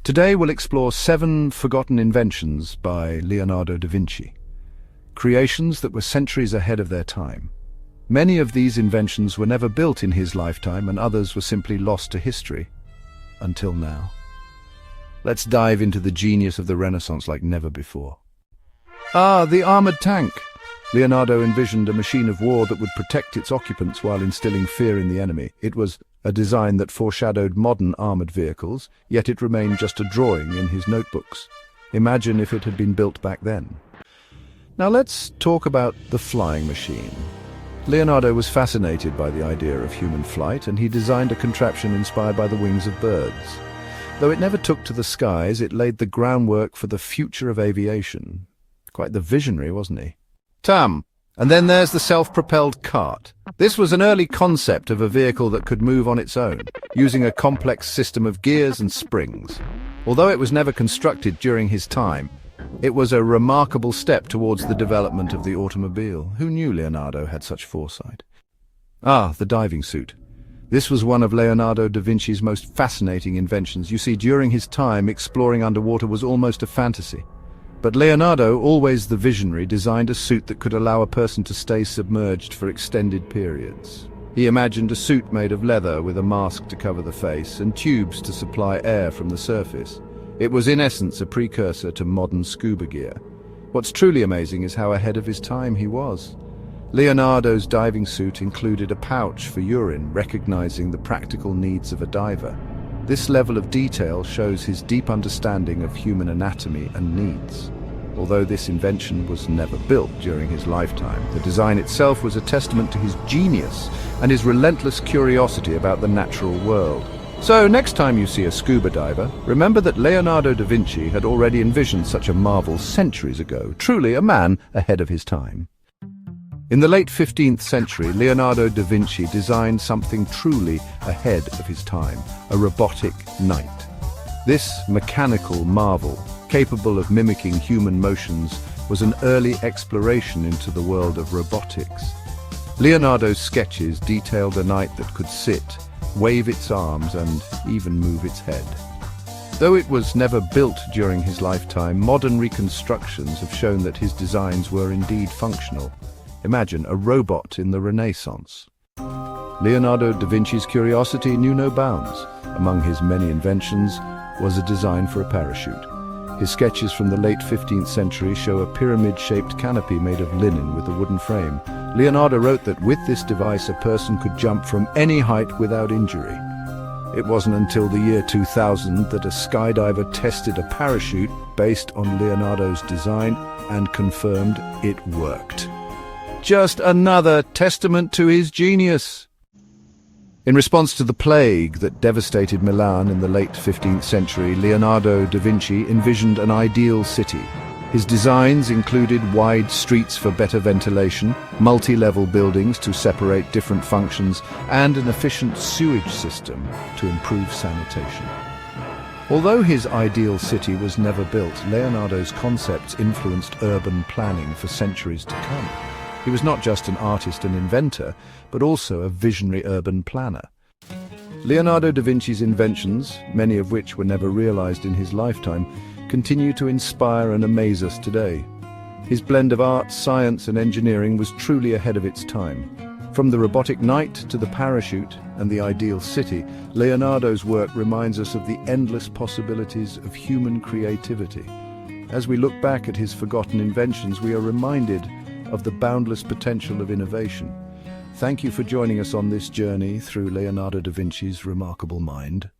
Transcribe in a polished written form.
Today we'll explore 7 forgotten inventions by Leonardo da Vinci. Creations that were centuries ahead of their time. Many of these inventions were never built in his lifetime, and others were simply lost to history. Until now. Let's dive into the genius of the Renaissance like never before. The armored tank! Leonardo envisioned a machine of war that would protect its occupants while instilling fear in the enemy. It was a design that foreshadowed modern armored vehicles, yet it remained just a drawing in his notebooks. Imagine if it had been built back then. Now let's talk about the flying machine. Leonardo was fascinated by the idea of human flight, and he designed a contraption inspired by the wings of birds. Though it never took to the skies, it laid the groundwork for the future of aviation. Quite the visionary, wasn't he? And then there's the self-propelled cart. This was an early concept of a vehicle that could move on its own, using a complex system of gears and springs. Although it was never constructed during his time, it was a remarkable step towards the development of the automobile. Who knew Leonardo had such foresight? The diving suit. This was one of Leonardo da Vinci's most fascinating inventions. You see, during his time, exploring underwater was almost a fantasy. But Leonardo, always the visionary, designed a suit that could allow a person to stay submerged for extended periods. He imagined a suit made of leather with a mask to cover the face and tubes to supply air from the surface. It was in essence a precursor to modern scuba gear. What's truly amazing is how ahead of his time he was. Leonardo's diving suit included a pouch for urine, recognizing the practical needs of a diver. This level of detail shows his deep understanding of human anatomy and needs. Although this invention was never built during his lifetime, the design itself was a testament to his genius and his relentless curiosity about the natural world. So next time you see a scuba diver, remember that Leonardo da Vinci had already envisioned such a marvel centuries ago, truly a man ahead of his time. In the late 15th century, Leonardo da Vinci designed something truly ahead of his time, a robotic knight. This mechanical marvel, capable of mimicking human motions, was an early exploration into the world of robotics. Leonardo's sketches detailed a knight that could sit, wave its arms, and even move its head. Though it was never built during his lifetime, modern reconstructions have shown that his designs were indeed functional. Imagine a robot in the Renaissance. Leonardo da Vinci's curiosity knew no bounds. Among his many inventions was a design for a parachute. His sketches from the late 15th century show a pyramid-shaped canopy made of linen with a wooden frame. Leonardo wrote that with this device a person could jump from any height without injury. It wasn't until the year 2000 that a skydiver tested a parachute based on Leonardo's design and confirmed it worked. Just another testament to his genius. In response to the plague that devastated Milan in the late 15th century, Leonardo da Vinci envisioned an ideal city. His designs included wide streets for better ventilation, multi-level buildings to separate different functions, and an efficient sewage system to improve sanitation. Although his ideal city was never built, Leonardo's concepts influenced urban planning for centuries to come. He was not just an artist and inventor, but also a visionary urban planner. Leonardo da Vinci's inventions, many of which were never realized in his lifetime, continue to inspire and amaze us today. His blend of art, science, and engineering was truly ahead of its time. From the Robotic Knight to the parachute and the ideal city, Leonardo's work reminds us of the endless possibilities of human creativity. As we look back at his forgotten inventions, we are reminded of the boundless potential of innovation. Thank you for joining us on this journey through Leonardo da Vinci's remarkable mind.